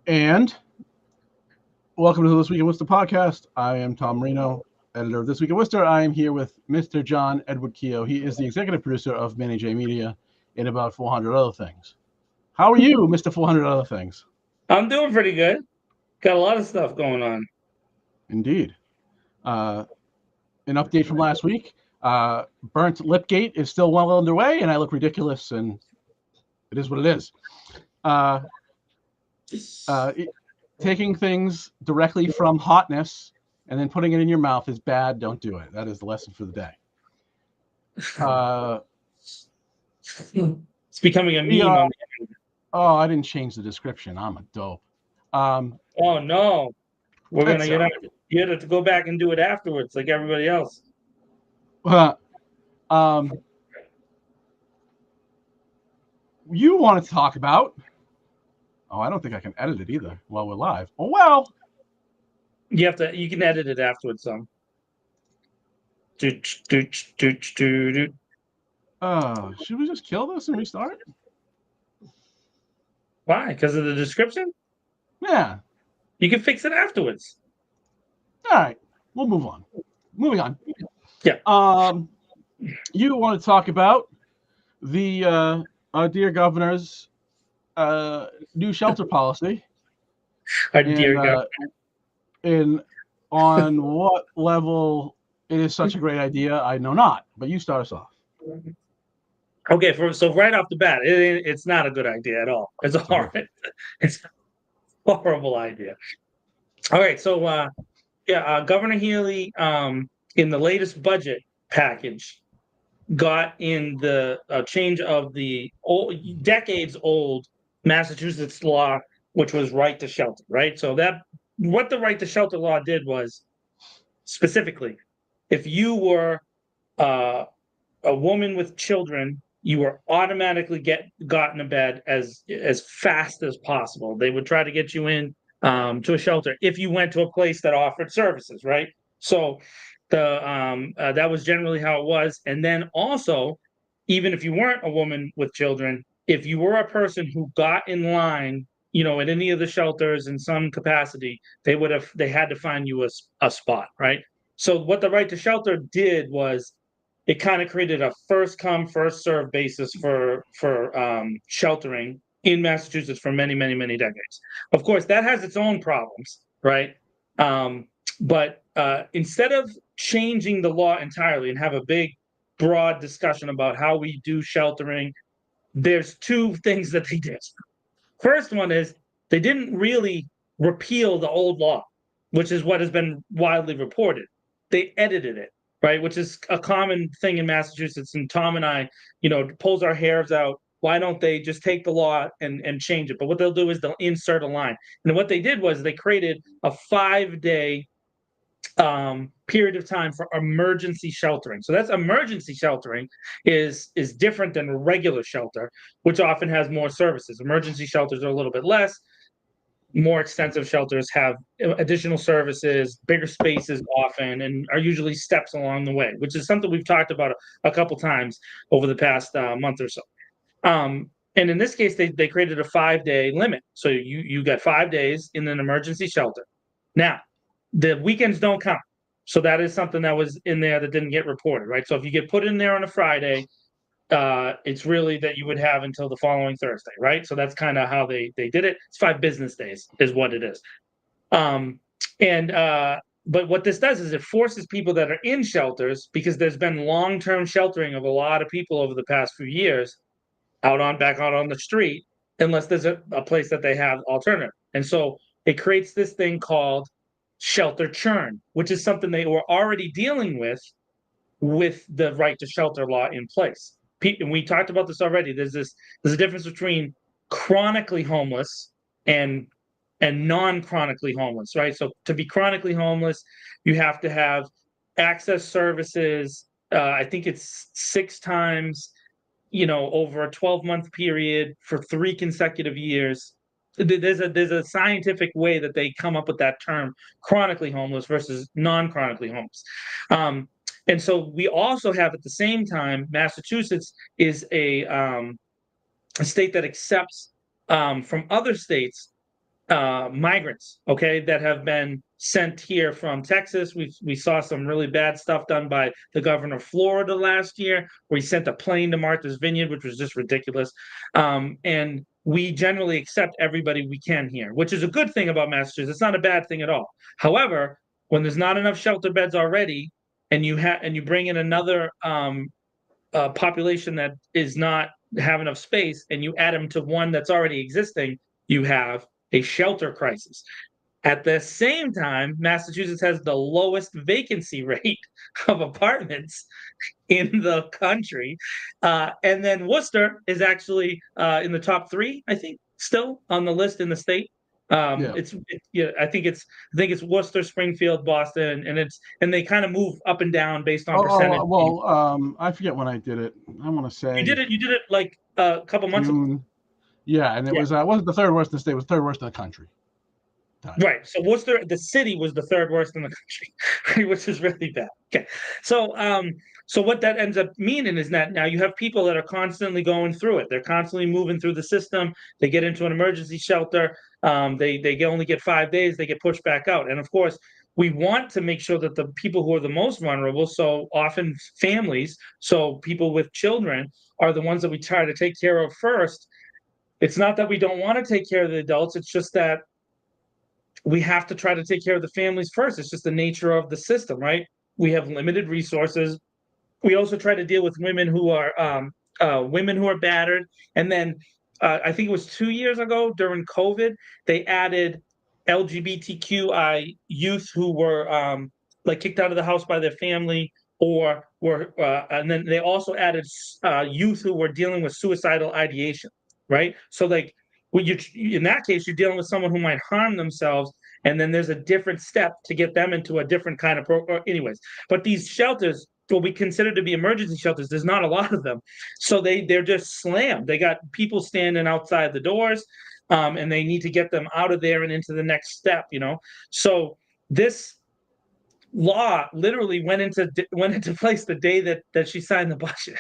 And welcome to the This Week in Worcester podcast. I am Tom Marino, editor of This Week in Worcester. I am here with Mr. John Edward Keogh. He is the executive producer of Manny J Media and about 400 other things. How are you, Mr. 400 Other Things? I'm doing pretty good. Got a lot of stuff going on. Indeed. An update from last week. Burnt Lipgate is still well underway, and I look ridiculous, and it is what it is. Taking things directly from hotness and then putting it in your mouth is bad. Don't do it. That is the lesson for the day. It's becoming a meme on the internet. Oh, I didn't change the description. I'm a dope. Oh no. We're gonna you have to go back and do it afterwards, like everybody else. You want to talk about? Oh, I don't think I can edit it either while we're live. Oh well. You can edit it afterwards. Should we just kill this and restart? Why? Because of the description? Yeah. You can fix it afterwards. All right. We'll move on. Moving on. Yeah. You want to talk about the dear governor's new shelter policy. Our dear governor. And on what level it is such a great idea, I know not. But you start us off. Okay, so right off the bat, it's not a good idea at all. It's a horrible idea. All right, so Governor Healy, in the latest budget package, got in the change of the decades-old Massachusetts law, which was right to shelter. Right, so what the right to shelter law did was specifically, if you were a woman with children, you were automatically gotten to bed as fast as possible. They would try to get you in to a shelter if you went to a place that offered services, right? So that was generally how it was. And then also, even if you weren't a woman with children, if you were a person who got in line, at any of the shelters in some capacity, they had to find you a spot, right? So what the right to shelter did was it kind of created a first come, first served basis for sheltering in Massachusetts for many, many, many decades. Of course, that has its own problems, right? But instead of changing the law entirely and have a big, broad discussion about how we do sheltering, there's two things that they did. First one is they didn't really repeal the old law, which is what has been widely reported. They edited it, right? Which is a common thing in Massachusetts. And Tom and I, pulls our hairs out. Why don't they just take the law and change it? But what they'll do is they'll insert a line. And what they did was they created a 5-day period of time for emergency sheltering. So that's emergency sheltering is different than regular shelter, which often has more services. Emergency shelters are a little bit less. More extensive shelters have additional services, bigger spaces often, and are usually steps along the way, which is something we've talked about a couple times over the past month or so. And in this case, they created a 5-day limit. So you got 5 days in an emergency shelter. Now, the weekends don't count. So that is something that was in there that didn't get reported, right? So if you get put in there on a Friday, it's really that you would have until the following Thursday, right? So that's kind of how they did it. It's 5 business days is what it is. But what this does is it forces people that are in shelters, because there's been long-term sheltering of a lot of people over the past few years, back out on the street, unless there's a place that they have alternative. And so it creates this thing called shelter churn, which is something they were already dealing with the right to shelter law in place. And we talked about this already. There's a difference between chronically homeless and non-chronically homeless, right? So to be chronically homeless, you have to have access services. I think it's 6 times, over a 12-month period for 3 consecutive years. There's a scientific way that they come up with that term, chronically homeless versus non-chronically homeless. And so we also have, at the same time, Massachusetts is a state that accepts from other states migrants, okay, that have been sent here from Texas. We saw some really bad stuff done by the governor of Florida last year, where he sent a plane to Martha's Vineyard, which was just ridiculous. And we generally accept everybody we can here, which is a good thing about Massachusetts. It's not a bad thing at all. However, when there's not enough shelter beds already, and you bring in another population that is not have enough space, and you add them to one that's already existing, you have a shelter crisis. At the same time, Massachusetts has the lowest vacancy rate of apartments in the country. And then Worcester is actually in the top three, I think, still on the list in the state. Yeah. Yeah, I think it's Worcester, Springfield, Boston, and they kind of move up and down based on percentage. I forget when I did it. I want to You say did it. You did it like a couple months ago. June. Yeah, and it Yeah. wasn't the third worst in the state. It was third worst in the country. Right. So Worcester, the city, was the third worst in the country, right, which is really bad. Okay. So what that ends up meaning is that now you have people that are constantly going through it. They're constantly moving through the system. They get into an emergency shelter. They only get 5 days. They get pushed back out. And of course, we want to make sure that the people who are the most vulnerable, so often families, so people with children, are the ones that we try to take care of first. It's not that we don't want to take care of the adults. It's just that we have to try to take care of the families first. It's just the nature of the system, right? We have limited resources. We also try to deal with women who are battered, and then I think it was 2 years ago during COVID, they added LGBTQI youth who were like kicked out of the house by their family, or and then they also added youth who were dealing with suicidal ideation, right? So like when you in that case, you're dealing with someone who might harm themselves, and then there's a different step to get them into a different kind of anyways. But these shelters, what we consider to be emergency shelters, there's not a lot of them, so they're just slammed. They got people standing outside the doors, and they need to get them out of there and into the next step. So this law literally went into place the day that she signed the budget.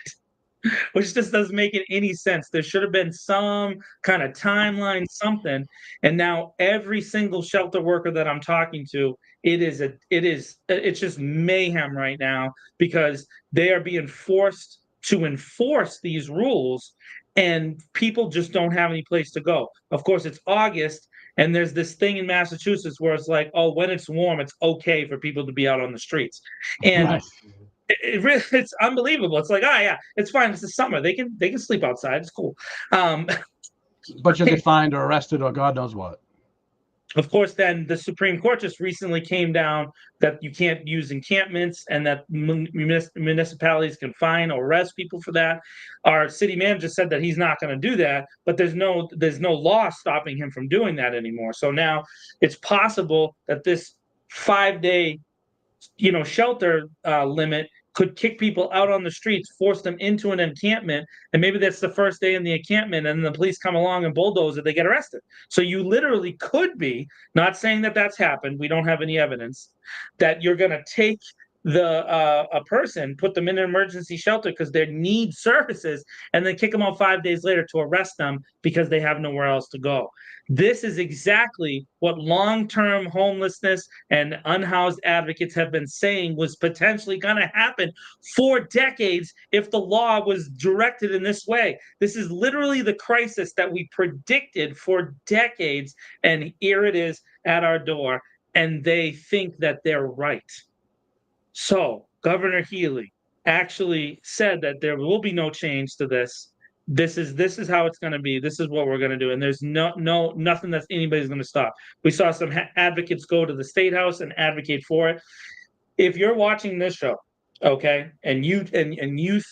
Which just doesn't make any sense. There should have been some kind of timeline, something. And now every single shelter worker that I'm talking to, it's just mayhem right now, because they are being forced to enforce these rules, and people just don't have any place to go. Of course, it's August, and there's this thing in Massachusetts where it's like, oh, when it's warm, it's okay for people to be out on the streets. And Nice. it's unbelievable. It's like, oh yeah, it's fine. It's the summer. They can sleep outside. It's cool. But you'll get fined or arrested or God knows what. Of course, then the Supreme Court just recently came down that you can't use encampments, and that municipalities can fine or arrest people for that. Our city manager said that he's not going to do that, but there's no law stopping him from doing that anymore. So now it's possible that this 5-day shelter limit could kick people out on the streets, force them into an encampment, and maybe that's the first day in the encampment, and the police come along and bulldoze it, they get arrested. So you literally could be, not saying that that's happened, we don't have any evidence, that you're going to take a person, put them in an emergency shelter because they need services, and then kick them out 5 days later to arrest them because they have nowhere else to go. This is exactly what long-term homelessness and unhoused advocates have been saying was potentially going to happen for decades if the law was directed in this way. This is literally the crisis that we predicted for decades, and here it is at our door, and they think that they're right. So Governor Healy actually said that there will be no change to this. This is how it's going to be. This is what we're going to do, and there's nothing that anybody's going to stop. We saw some advocates go to the state house and advocate for it. If you're watching this show, okay, and you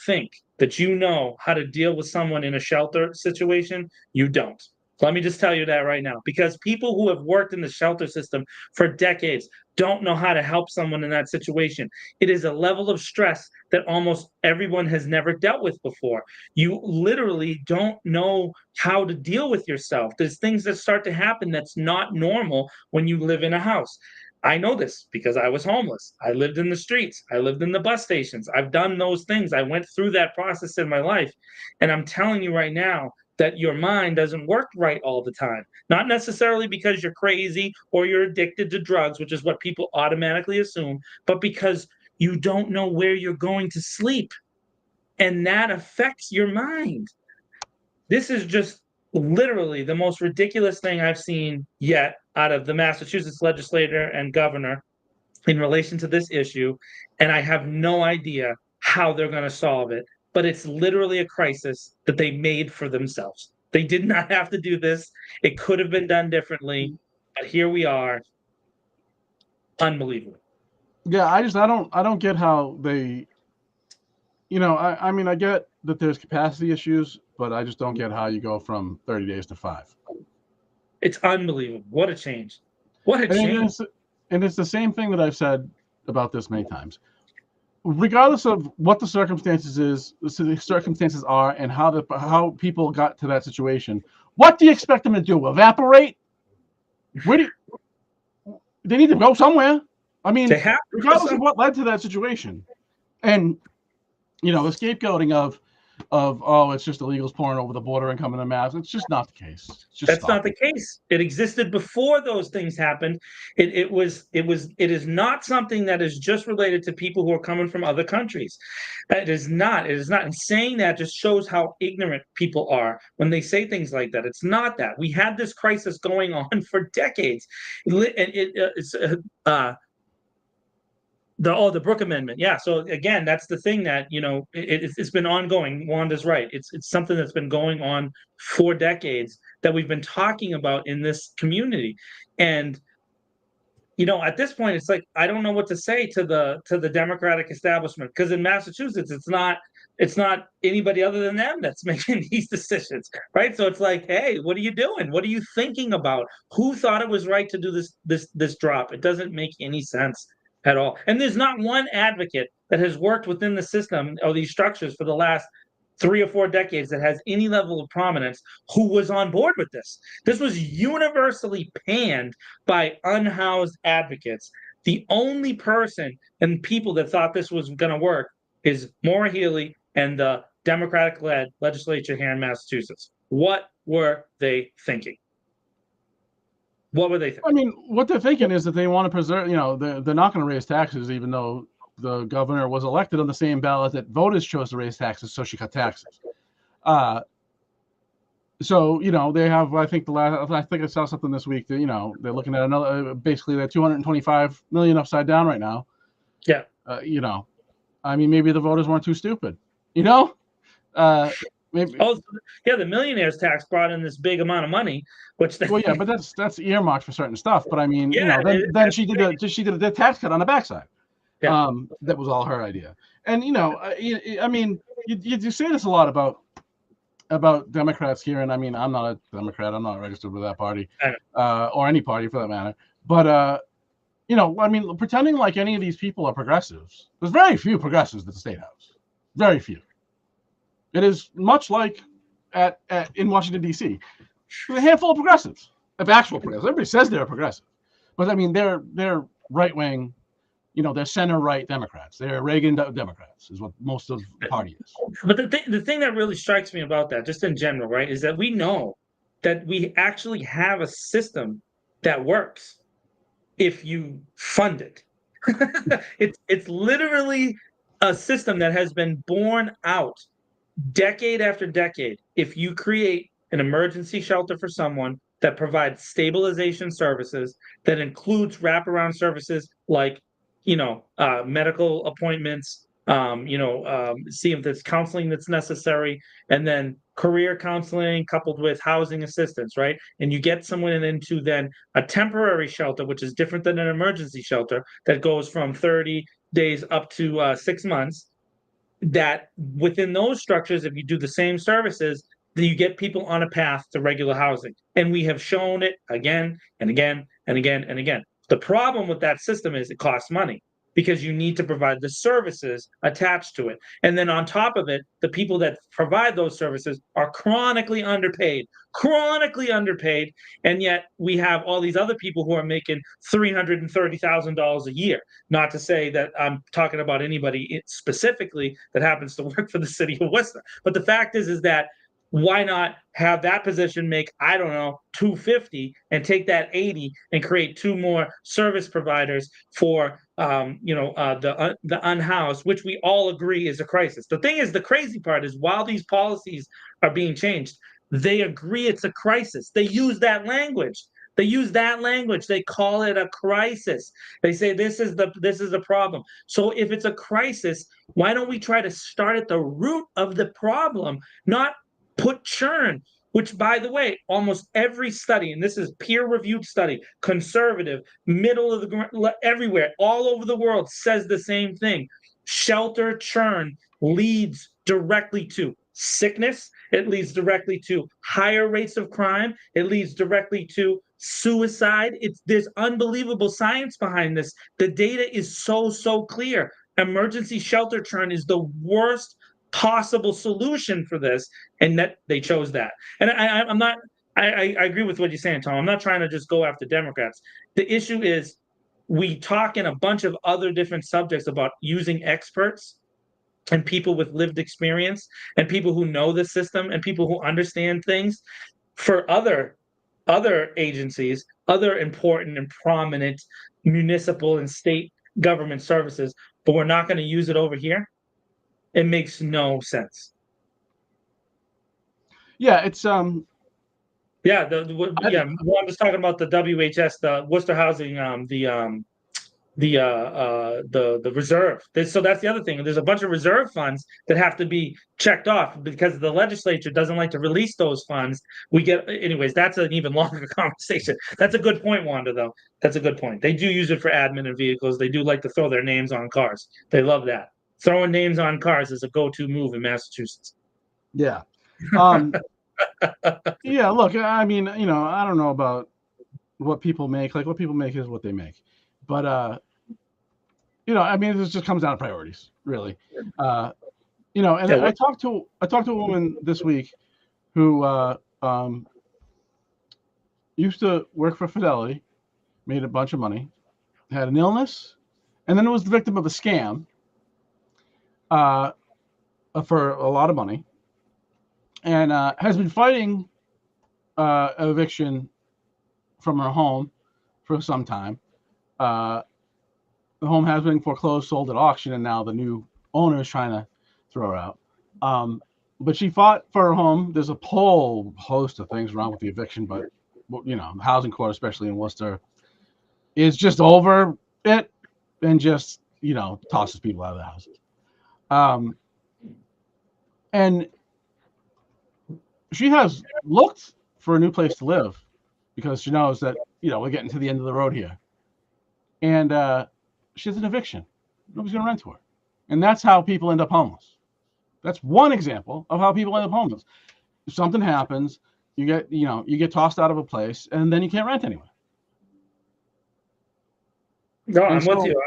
think that you know how to deal with someone in a shelter situation, you don't. Let me just tell you that right now, because people who have worked in the shelter system for decades don't know how to help someone in that situation. It is a level of stress that almost everyone has never dealt with before. You literally don't know how to deal with yourself. There's things that start to happen that's not normal when you live in a house. I know this because I was homeless. I lived in the streets. I lived in the bus stations. I've done those things. I went through that process in my life. And I'm telling you right now, that your mind doesn't work right all the time. Not necessarily because you're crazy or you're addicted to drugs, which is what people automatically assume, but because you don't know where you're going to sleep. And that affects your mind. This is just literally the most ridiculous thing I've seen yet out of the Massachusetts legislator and governor in relation to this issue. And I have no idea how they're going to solve it. But it's literally a crisis that they made for themselves. They did not have to do this. It could have been done differently. But here we are. Unbelievable. Yeah, I don't get how they, I mean, I get that there's capacity issues, but I just don't get how you go from 30 days to 5. It's unbelievable. What a change. What a And change. it's the same thing that I've said about this many times. Regardless of what the circumstances are, and how people got to that situation, what do you expect them to do? Evaporate? Where do they need to go somewhere? I mean, regardless of what led to that situation, and the scapegoating of oh, it's just illegals pouring over the border and coming to mass. It's just not the case. That's not the case. It existed before those things happened. It is not something that is just related to people who are coming from other countries. It is not. It is not. And saying that just shows how ignorant people are when they say things like that. It's not that. We had this crisis going on for decades. The Brooke Amendment. Yeah. So again, that's the thing that, it's been ongoing. Wanda's right. It's something that's been going on for decades that we've been talking about in this community. And, at this point, it's like, I don't know what to say to the Democratic establishment, because in Massachusetts, it's not anybody other than them that's making these decisions. Right. So it's like, hey, what are you doing? What are you thinking about? Who thought it was right to do this drop? It doesn't make any sense at all. And there's not one advocate that has worked within the system or these structures for the last 3 or 4 decades that has any level of prominence who was on board with this. This was universally panned by unhoused advocates. The only person and people that thought this was going to work is Maura Healey and the Democratic-led legislature here in Massachusetts. What were they thinking? What were they thinking? I mean, what they're thinking is that they want to preserve, they're not going to raise taxes, even though the governor was elected on the same ballot that voters chose to raise taxes, so she cut taxes. So they have, I think I saw something this week that they're looking at another, basically they're 225 million upside down right now. Yeah. I mean, maybe the voters weren't too stupid. Maybe. Oh, yeah, the millionaires tax brought in this big amount of money, which well, yeah, but that's earmarked for certain stuff. But I mean, yeah, then she did the tax cut on the backside. Yeah. That was all her idea. And I mean, you say this a lot about Democrats here, and I mean, I'm not a Democrat. I'm not registered with that party, or any party for that matter. But I mean, pretending like any of these people are progressives. There's very few progressives at the State House. Very few. It is much like in Washington D.C. There's a handful of progressives, of actual progressives. Everybody says they're progressive, but I mean, they're right wing. They're center right Democrats. They're Reagan Democrats, is what most of the party is. But the thing that really strikes me about that, just in general, right, is that we know that we actually have a system that works if you fund it. It's literally a system that has been borne out decade after decade. If you create an emergency shelter for someone that provides stabilization services, that includes wraparound services like medical appointments, see if there's counseling that's necessary, and then career counseling coupled with housing assistance, right? And you get someone into then a temporary shelter, which is different than an emergency shelter that goes from 30 days up to 6 months. That within those structures, if you do the same services, then you get people on a path to regular housing. And we have shown it again and again and again and again. The problem with that system is it costs money because you need to provide the services attached to it. And then on top of it, the people that provide those services are chronically underpaid. And yet we have all these other people who are making $330,000 a year. Not to say that I'm talking about anybody specifically that happens to work for the city of Worcester. But the fact is that why not have that position make, I don't know, 250 and take that 80 and create two more service providers for the unhoused, which we all agree is a crisis. The thing is, the crazy part is while these policies are being changed, they agree it's a crisis. They use that language. They use that language. They call it a crisis. They say this is the problem. So if it's a crisis, why don't we try to start at the root of the problem, not put churn, which, by the way, almost every study, and this is peer-reviewed study, conservative, middle of the everywhere, all over the world, says the same thing. Shelter churn leads directly to sickness. It leads directly to higher rates of crime. It leads directly to suicide. There's unbelievable science behind this. The data is so clear. Emergency shelter churn is the worst possible solution for this, and that they chose that. And I'm not. I agree with what you're saying, Tom. I'm not trying to just go after Democrats. The issue is we talk in a bunch of other different subjects about using experts and people with lived experience and people who know the system and people who understand things for other agencies, other important and prominent municipal and state government services, but we're not going to use it over here. It makes no sense. Yeah, it's Yeah, I'm just talking about the WHS, the Worcester Housing, the reserve. So that's the other thing. There's a bunch of reserve funds that have to be checked off because the legislature doesn't like to release those funds. Anyways, that's an even longer conversation. That's a good point, Wanda, though. That's a good point. They do use it for admin and vehicles. They do like to throw their names on cars. They love that. Throwing names on cars is a go-to move in Massachusetts. Yeah. Yeah, look, I mean, I don't know about what people make. Like, what people make is what they make. But I mean, this just comes down to priorities, really. And Yeah, I talked to a woman this week who used to work for Fidelity, made a bunch of money, had an illness, and then was the victim of a scam for a lot of money, and has been fighting eviction from her home for some time. The home has been foreclosed, sold at auction, and now the new owner is trying to throw her out. But she fought for her home. There's a whole host of things wrong with the eviction, but the housing court, especially in Worcester, is just over it and just tosses people out of the houses. And she has looked for a new place to live because she knows that we're getting to the end of the road here, and she has an eviction. Nobody's going to rent to her, and that's how people end up homeless. That's one example of how people end up homeless. If something happens, you get tossed out of a place, and then you can't rent anywhere. No, I'm with you.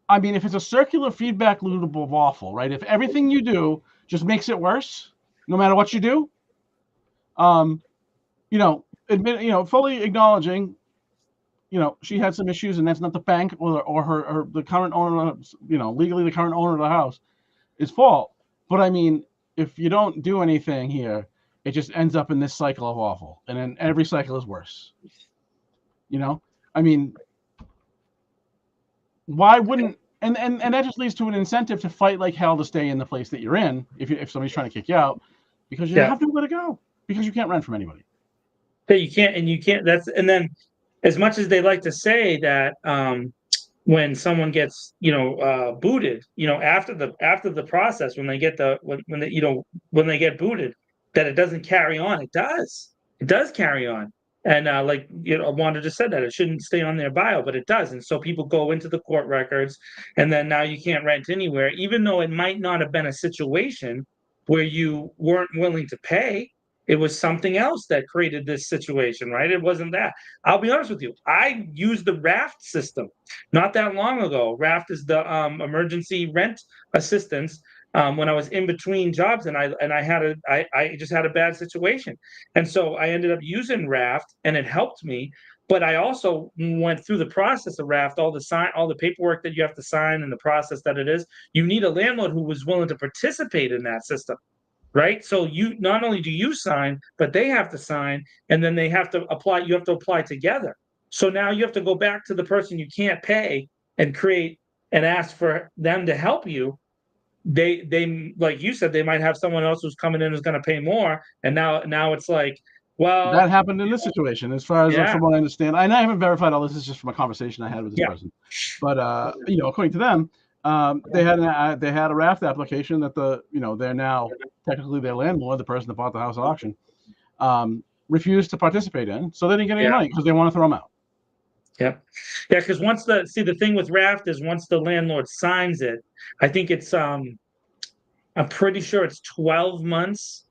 I mean, if it's a circular feedback loop of awful, right? If everything you do just makes it worse, no matter what you do, fully acknowledging, she had some issues, and that's not the bank or her the current owner, legally the current owner of the house, is fault. But I mean, if you don't do anything here, it just ends up in this cycle of awful, and then every cycle is worse. I mean, why wouldn't and that just leads to an incentive to fight like hell to stay in the place that you're in if somebody's trying to kick you out, because you have nowhere to go because you can't rent from anybody. Yeah, you can't. And then, as much as they like to say that when someone gets booted, after the process, when they get when they get booted, that it doesn't carry on. It does carry on. And like Wanda just said, that it shouldn't stay on their bio, but it does. And so people go into the court records, and then now you can't rent anywhere, even though it might not have been a situation where you weren't willing to pay. It was something else that created this situation, right? It wasn't that. I'll be honest with you. I used the RAFT system not that long ago. RAFT is the emergency rent assistance. When I was in between jobs, and I just had a bad situation, and so I ended up using RAFT, and it helped me. But I also went through the process of RAFT, all the paperwork that you have to sign, and the process that it is. You need a landlord who was willing to participate in that system, right? So you not only do you sign, but they have to sign, and then they have to apply. You have to apply together. So now you have to go back to the person you can't pay and create and ask for them to help you. They like you said, they might have someone else who's coming in who's going to pay more, and now it's like, That well, happened in this situation, as far as yeah, from what I understand. And I haven't verified all this. Is just from a conversation I had with this yeah, person. But according to them, they had a raft application that they're now technically their landlord, the person that bought the house at auction, refused to participate in, so they didn't get any yeah. money because they want to throw them out. Yeah. Yeah, because the thing with raft is once the landlord signs it, I think it's I'm pretty sure it's 12 months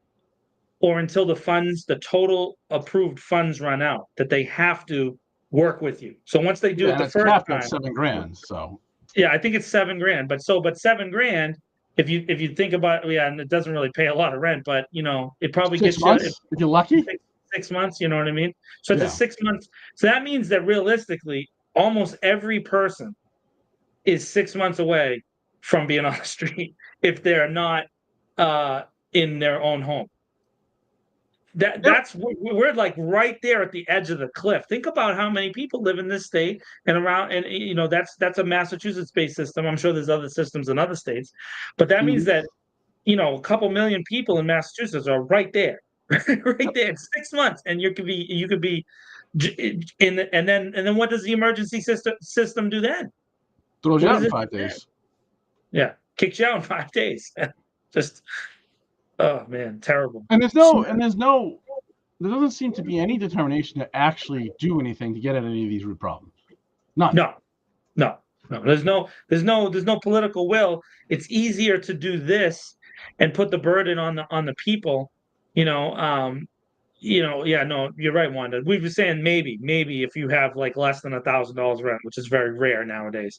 or until the total approved funds run out that they have to work with you. So once they do Yeah, it and the it's first capped at time, $7,000. So yeah, I think it's 7 grand. But 7 grand, if you think about, yeah, and it doesn't really pay a lot of rent, but it probably 6 gets you months if you're lucky. six months, you know what I mean? So it's a Yeah. 6 months. So that means that realistically, almost every person is 6 months away from being on the street if they're not uh, in their own home. Yep. That's we're like right there at the edge of the cliff. Think about how many people live in this state and around, and that's a Massachusetts-based system. I'm sure there's other systems in other states, but that means Mhm. that a couple million people in Massachusetts are right there, right there in 6 months, and you could be and then what does the emergency system do then? Throws you What out does in it? 5 days. Yeah, kicks you out in 5 days. Just oh man, terrible. And there doesn't seem to be any determination to actually do anything to get at any of these root problems. None. No, no, no. There's no political will. It's easier to do this and put the burden on the people. Yeah, no, you're right, Wanda. We were saying maybe if you have like less than $1,000 rent, which is very rare nowadays.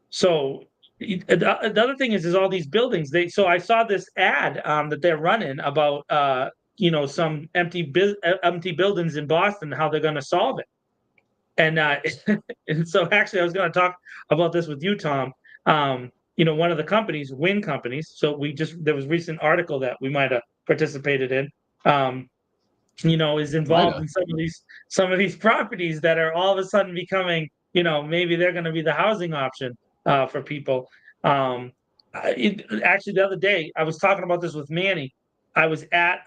So the other thing is all these buildings. So I saw this ad that they're running about some empty buildings in Boston, how they're going to solve it. And and so actually I was going to talk about this with you, Tom. One of the companies, wind companies. So there was a recent article that we might have participated in. Is involved Later. in some of these properties that are all of a sudden becoming, maybe they're going to be the housing option for people. Actually, the other day I was talking about this with Manny. I was at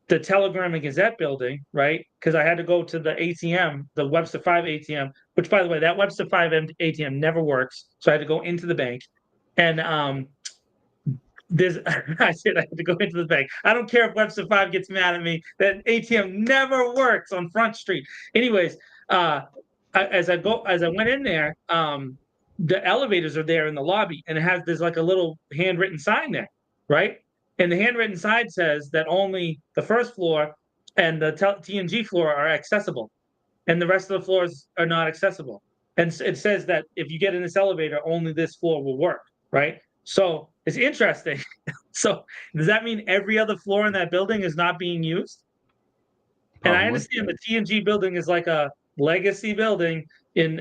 the Telegram and Gazette building, right? Because I had to go to the ATM, the Webster 5 ATM, which, by the way, that Webster 5 ATM never works. So I had to go into the bank. And I said I had to go into the bank. I don't care if Webster 5 gets mad at me. That ATM never works on Front Street. Anyways, as I went in there, the elevators are there in the lobby, and there's like a little handwritten sign there, right? And the handwritten sign says that only the first floor and the TNG floor are accessible, and the rest of the floors are not accessible. And it says that if you get in this elevator, only this floor will work, right? So it's interesting. So does that mean every other floor in that building is not being used? And I Probably. understand the TNG building is like a legacy building in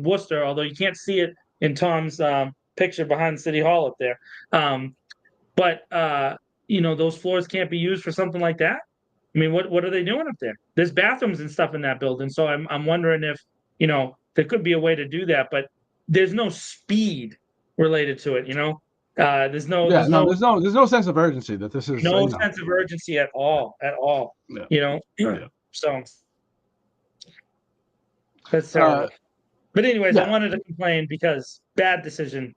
Worcester, although you can't see it in Tom's picture behind City Hall up there. But those floors can't be used for something like that. I mean, what are they doing up there? There's bathrooms and stuff in that building, so I'm wondering if there could be a way to do that, but there's no speed related to it. There's no Yeah. there's No. no There's no sense of urgency that this is. no sense of urgency at all, at all. Yeah. You know, Yeah. so that's Uh, terrible. But anyways, I yeah. wanted to complain because bad decision,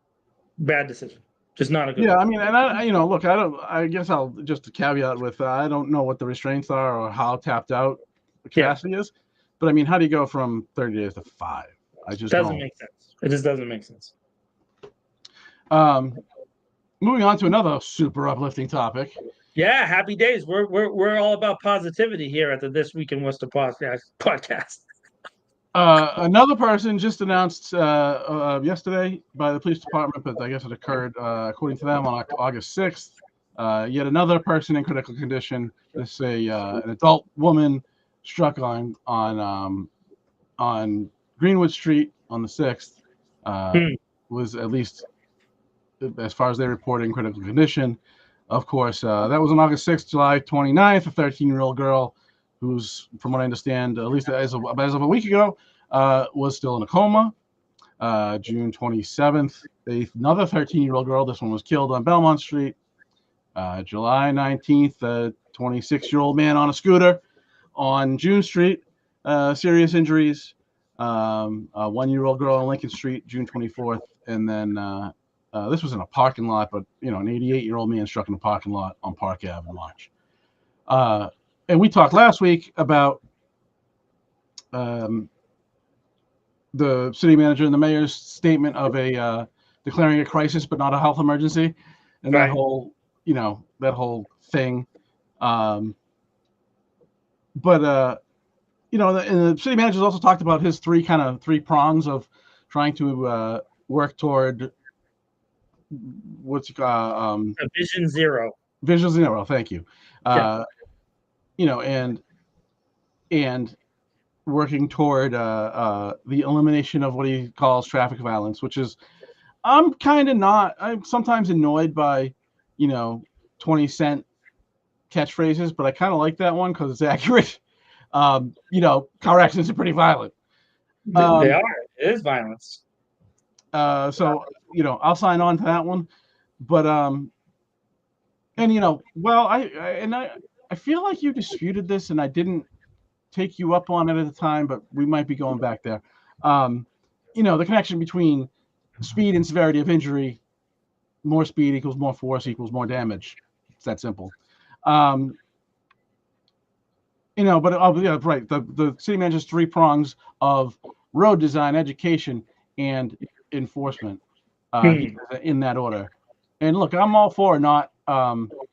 just not a good Yeah. one. I mean, and look, I guess I'll just caveat with I don't know what the restraints are or how tapped out the Yeah, capacity is, but I mean, how do you go from 30 days to 5? I just doesn't don't. make sense. It just doesn't make sense. Moving on to another super uplifting topic. Yeah, happy days. We're all about positivity here at the This Week in Worcester podcast. Another person just announced yesterday by the police department, but I guess it occurred, according to them, on August 6th. Yet another person in critical condition. This an adult woman struck on Greenwood Street on the 6th. Was at least as far as they report in critical condition. Of course, that was on August 6th, July 29th, a 13-year-old girl who's, from what I understand, at least as of a week ago, was still in a coma. June 27th, another 13-year-old girl. This one was killed on Belmont Street. July 19th, a 26-year-old man on a scooter on June Street, serious injuries. A 1-year-old girl on Lincoln Street, June 24th. And then this was in a parking lot, but, an 88-year-old man struck in a parking lot on Park Ave in March. And we talked last week about the city manager and the mayor's statement of a declaring a crisis but not a health emergency, and Right. that whole thing. But the city manager's also talked about his three prongs of trying to work toward what's Vision Zero. Vision Zero. Thank you. Yeah. And working toward the elimination of what he calls traffic violence, which is, I'm sometimes annoyed by, 20-cent catchphrases, but I kind of like that one because it's accurate. Car accidents are pretty violent. They are. It is violence. So, I'll sign on to that one. But, I feel like you disputed this and I didn't take you up on it at the time, but we might be going back there. The connection between speed and severity of injury, more speed equals more force equals more damage. It's that simple. But right. The city manager's three prongs of road design, education, and enforcement, in that order. And look, I'm all for not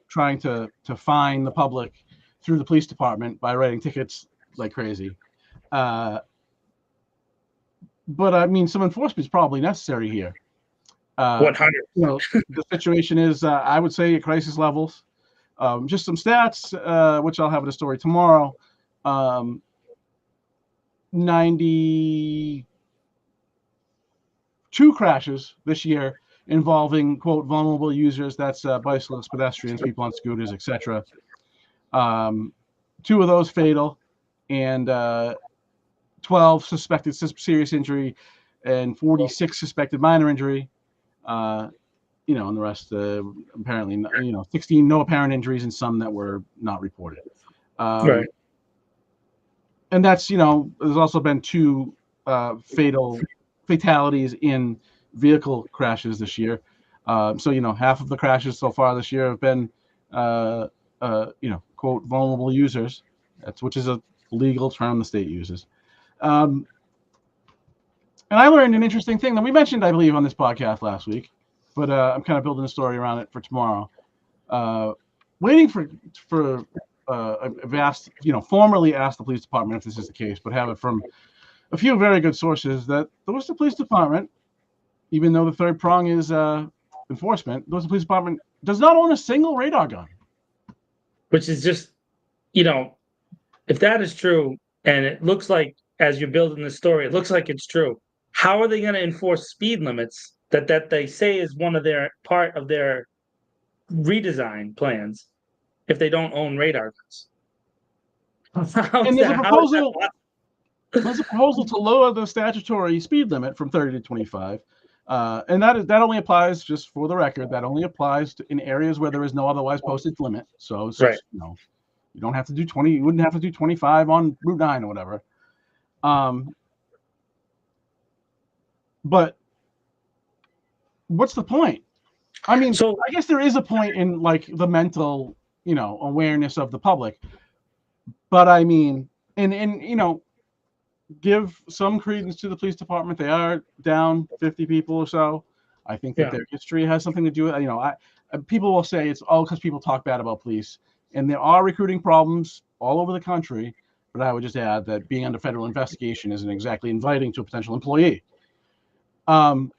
trying to fine the public through the police department by writing tickets like crazy. But I mean, some enforcement is probably necessary here. 100. The situation is, I would say, at crisis levels. Just some stats, which I'll have in a story tomorrow. 92 crashes this year involving, quote, vulnerable users. That's bicyclists, pedestrians, people on scooters, etc. 2 of those fatal, and 12 suspected serious injury, and 46 suspected minor injury. And the rest, apparently, 16 no apparent injuries and some that were not reported. Right. And that's, there's also been 2 fatalities in vehicle crashes this year. So, half of the crashes so far this year have been, quote, vulnerable users, which is a legal term the state uses. And I learned an interesting thing that we mentioned, I believe, on this podcast last week, but I'm kind of building a story around it for tomorrow. Waiting for I've asked, formally asked the police department if this is the case, but have it from a few very good sources that the Worcester Police Department, even though the third prong is enforcement, the Worcester Police Department does not own a single radar gun. Which is just, if that is true, and it looks like, as you're building the story, it looks like it's true. How are they going to enforce speed limits that they say is part of their redesign plans if they don't own radar guns? There's a proposal to lower the statutory speed limit from 30 to 25. And that only applies, just for the record, that only applies in areas where there is no otherwise posted limit. So, right. You don't have to do 20. You wouldn't have to do 25 on Route 9 or whatever. But what's the point? I mean, I guess there is a point in the mental, awareness of the public. But I mean, and give some credence to the police department. They are down 50 people or so. I think that their history has something to do with it. People will say it's all because people talk bad about police, and there are recruiting problems all over the country. But I would just add that being under federal investigation isn't exactly inviting to a potential employee. So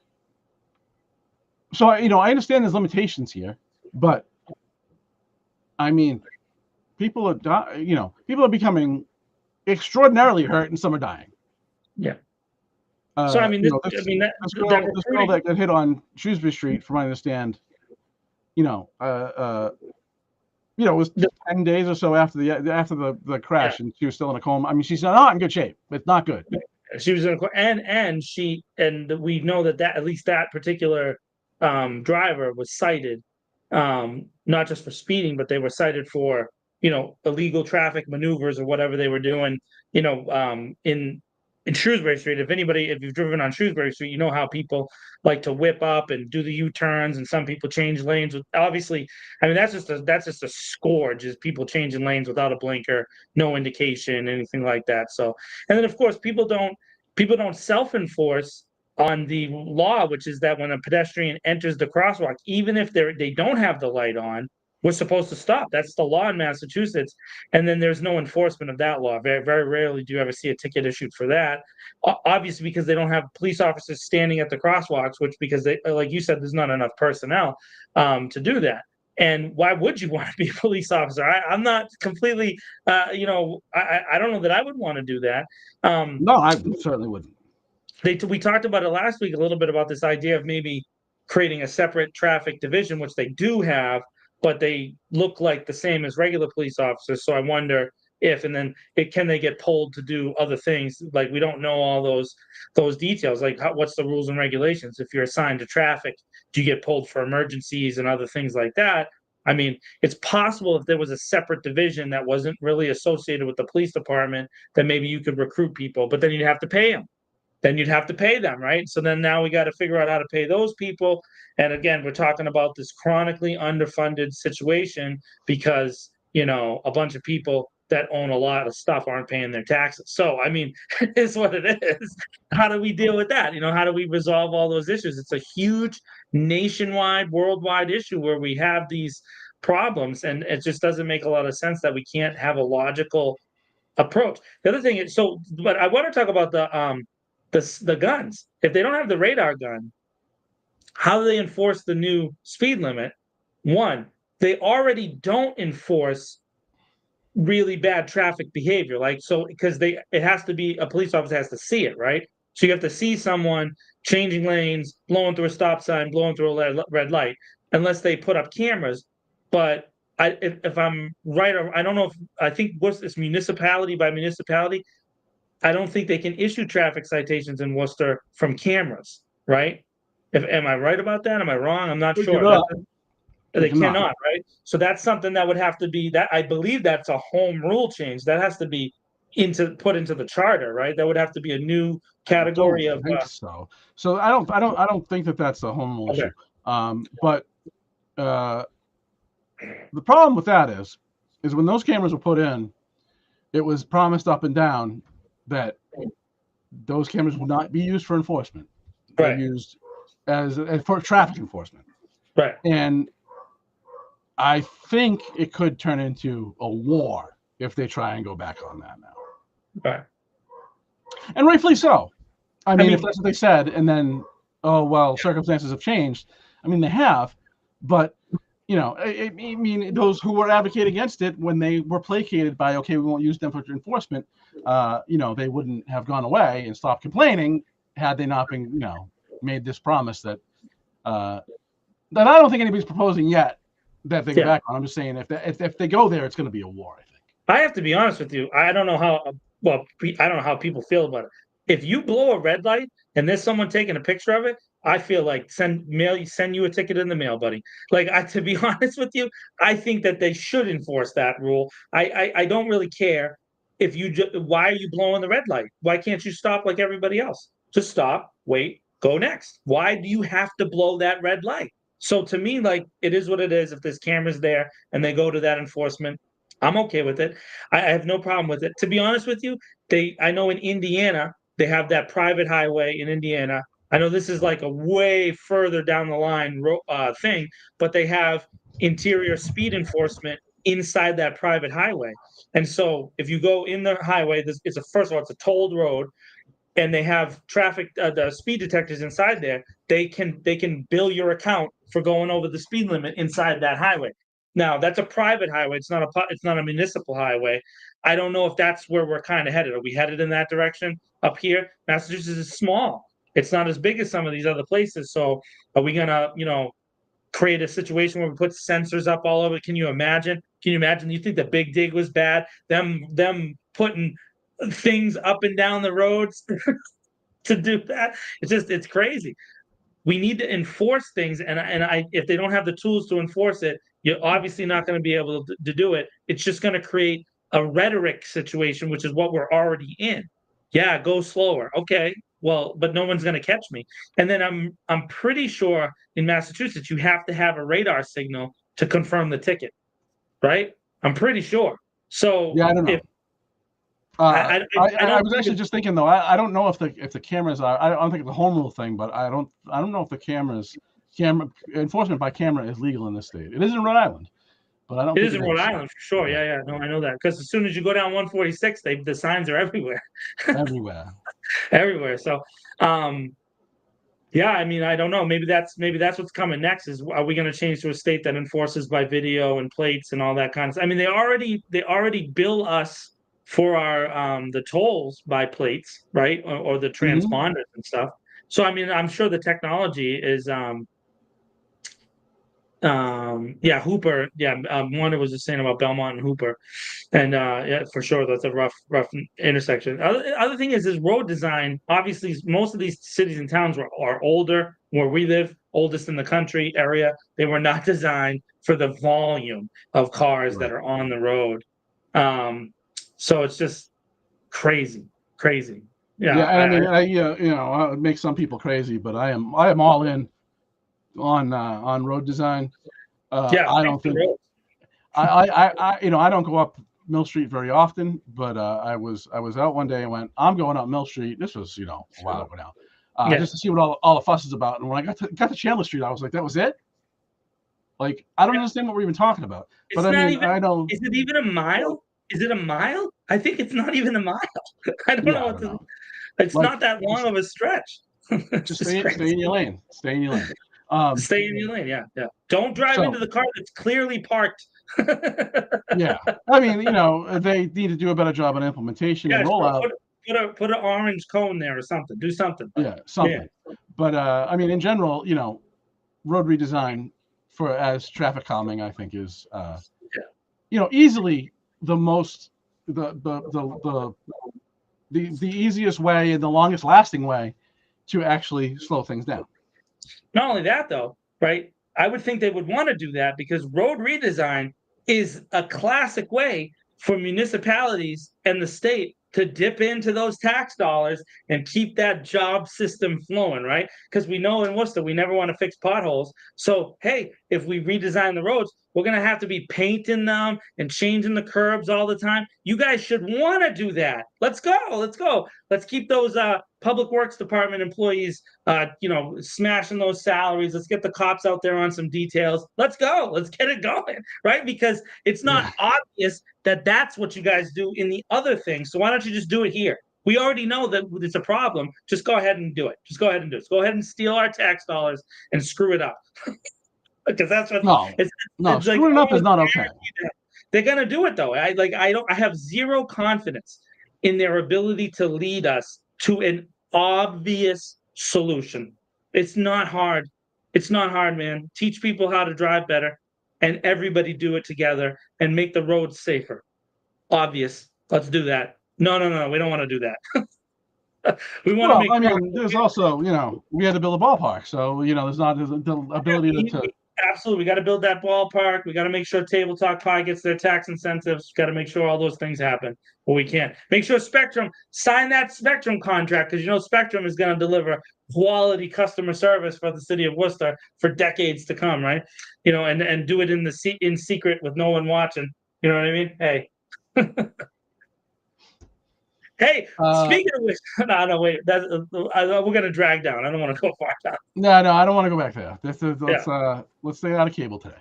I understand there's limitations here, but I mean, people are becoming extraordinarily hurt, and some are dying. Yeah. So I mean, You know, this that this girl recruiting. that got hit on Shrewsbury Street, from what I understand, you know, it was The, 10 days or so after the yeah, crash, and she was still in a coma. I mean, she's not in good shape. It's not good. she was in a and we know that at least that particular driver was cited, not just for speeding, but they were cited for illegal traffic maneuvers or whatever they were doing. In Shrewsbury Street. If you've driven on Shrewsbury Street, you know how people like to whip up and do the U-turns, and some people change lanes. Obviously, I mean that's just a scourge, is people changing lanes without a blinker, no indication, anything like that. So, and then of course people don't self-enforce on the law, which is that when a pedestrian enters the crosswalk, even if they don't have the light on, we're supposed to stop. That's the law in Massachusetts. And then there's no enforcement of that law. Very, very rarely do you ever see a ticket issued for that. Obviously, because they don't have police officers standing at the crosswalks, which, because they, like you said, there's not enough personnel to do that. And why would you want to be a police officer? I'm not completely, I don't know that I would want to do that. Um, No, I certainly wouldn't. we talked about it last week a little bit, about this idea of maybe creating a separate traffic division, which they do have, but they look like the same as regular police officers. So I wonder if, and then can they get pulled to do other things? Like, we don't know all those details. Like, what's the rules and regulations? If you're assigned to traffic, do you get pulled for emergencies and other things like that? I mean, it's possible if there was a separate division that wasn't really associated with the police department, that maybe you could recruit people, but then you'd have to pay them. Right? So then now we got to figure out how to pay those people. And again, we're talking about this chronically underfunded situation because, a bunch of people that own a lot of stuff aren't paying their taxes. So, I mean, it's what it is. How do we deal with that? How do we resolve all those issues? It's a huge nationwide, worldwide issue where we have these problems, and it just doesn't make a lot of sense that we can't have a logical approach. The other thing is, but I want to talk about the guns. If they don't have the radar gun, how do they enforce the new speed limit? One, they already don't enforce really bad traffic behavior. Like, so, because it has to be, a police officer has to see it, right? So you have to see someone changing lanes, blowing through a stop sign, blowing through a red light, unless they put up cameras. But if I'm right, I don't know if, I think what's this, municipality by municipality, I don't think they can issue traffic citations in Worcester from cameras, right? Am I right about that? Am I wrong? I'm not They sure. cannot. They They cannot. cannot, right? So that's something that would have to be, that I believe that's a home rule change. That has to be put into the charter, right? That would have to be a new I don't category of. think so. So I don't think that that's a home rule Okay, issue. But uh, the problem with that is when those cameras were put in, it was promised up and down that those cameras will not be used for enforcement. They're right, used as for traffic enforcement. right. And I think it could turn into a war if they try and go back on that now. Right. And rightfully so. I I mean, if mean, that's what they said, and then, oh, well, circumstances have changed. I mean, they have, but, I mean, those who were advocating against it, when they were placated by, okay, we won't use them for enforcement, they wouldn't have gone away and stopped complaining had they not been, made this promise that that I don't think anybody's proposing yet that they go yeah. back on. I'm just saying if they go there, it's going to be a war, I think. I have to be honest with you. I don't know how. Well, I don't know how people feel about it. If you blow a red light and there's someone taking a picture of it, I feel like send you a ticket in the mail, buddy. Like, to be honest with you, I think that they should enforce that rule. I don't really care if why are you blowing the red light? Why can't you stop like everybody else? Just stop, wait, go next. Why do you have to blow that red light? So to me, like, it is what it is. If there's cameras there and they go to that enforcement, I'm okay with it. I have no problem with it. To be honest with you, I know in Indiana, they have that private highway in Indiana. I know this is like a way further down the line thing, but they have interior speed enforcement inside that private highway. And so if you go in the highway, first of all, it's a tolled road, and they have the speed detectors inside there. They can bill your account for going over the speed limit inside that highway. Now, that's a private highway. It's not a municipal highway. I don't know if that's where we're kind of headed. Are we headed in that direction up here? Massachusetts is small. It's not as big as some of these other places. So are we gonna, create a situation where we put sensors up all over? Can you imagine? Can you imagine? You think the Big Dig was bad? Them putting things up and down the roads to do that? It's crazy. We need to enforce things, and I if they don't have the tools to enforce it, you're obviously not going to be able to do it. It's just going to create a rhetoric situation, which is what we're already in. Yeah, go slower. Okay, well, but no one's going to catch me. And then I'm pretty sure in Massachusetts you have to have a radar signal to confirm the ticket, right? I'm pretty sure. So Yeah, I don't know. if I I don't was think actually just thinking though. I don't know if the cameras are. I don't think it's a home rule thing, but I don't know if the camera enforcement by camera is legal in this state. It is in Rhode Island, but I don't it think is it in Rhode is. Island for sure. Yeah, Yeah. No, I know that because as soon as you go down 146, the signs are everywhere, everywhere. everywhere. So, um, yeah, I mean, I don't know. Maybe that's what's coming next. Is are we going to change to a state that enforces by video and plates and all that kind of stuff? I mean, they already bill us for our the tolls by plates, right, or the Hmm. transponders and stuff. So I mean, I'm sure the technology is yeah, Hooper, yeah, Wanda was just saying about Belmont and Hooper, and yeah, for sure that's a rough intersection. Other thing is road design. Obviously most of these cities and towns are older. Where we live, oldest in the country area, they were not designed for the volume of cars that Right. are on the road. So it's just crazy. Yeah, Yeah, and I mean, it makes some people crazy, but I am all in on road design. yeah, I fix don't the think roads. I don't go up Mill Street very often, but I was out one day and went, I'm going up Mill Street. This was a while ago now, Yeah, just to see what all the fuss is about. And when I got to Chandler Street, I was like, that was it. Like, I don't understand what we're even talking about. But it's I not mean, even. I don't. Is it even a mile? Is it a mile? I think it's not even a mile. I don't Yeah, know I what don't to. know. It's Like, not that long just of a stretch. It's just just stay crazy. in your lane. Stay in your lane. Um, Stay in your lane. Yeah, yeah. Don't drive into so the car that's clearly parked. yeah, I mean, they need to do a better job on implementation and Yeah, sure. rollout. Put an orange cone there or something. Do something. Yeah, Yeah. something. But I mean, in general, road redesign for as traffic calming, I think is easily the most the easiest way and the longest lasting way to actually slow things down. Not only that, though, right? I would think they would want to do that because road redesign is a classic way for municipalities and the state to dip into those tax dollars and keep that job system flowing, right? Because we know in Worcester we never want to fix potholes. So, hey, if we redesign the roads, we're going to have to be painting them and changing the curbs all the time. You guys should want to do that. Let's go. Let's go. Let's keep those public works department employees smashing those salaries. Let's get the cops out there on some details. Let's go. Let's get it going, right? Because it's not Yeah, obvious that that's what you guys do in the other things. So why don't you just do it here? We already know that it's a problem. Just go ahead and do it. Just go ahead and do it. Just go ahead and steal our tax dollars and screw it up. Because that's what no, no, it's like screwing up is almost not okay. guaranteed that they're gonna do it though. I have zero confidence in their ability to lead us to an obvious solution. It's not hard. It's not hard, man. Teach people how to drive better and everybody do it together and make the roads safer. Obvious. Let's do that. No. We don't want to do that. We want to Well, make I progress. mean, there's also, we had to build a ballpark, so there's not the ability to. Absolutely. We got to build that ballpark. We got to make sure Table Talk Pie gets their tax incentives. Got to make sure all those things happen. But we can't. Make sure Spectrum sign that Spectrum contract because Spectrum is going to deliver quality customer service for the city of Worcester for decades to come, right? And do it in secret with no one watching. You know what I mean? Hey. Hey, Uh, speaking of which, no, wait. We're gonna drag down. I don't want to go far down. no, I don't want to go back there. Yeah. Let's stay out of cable today.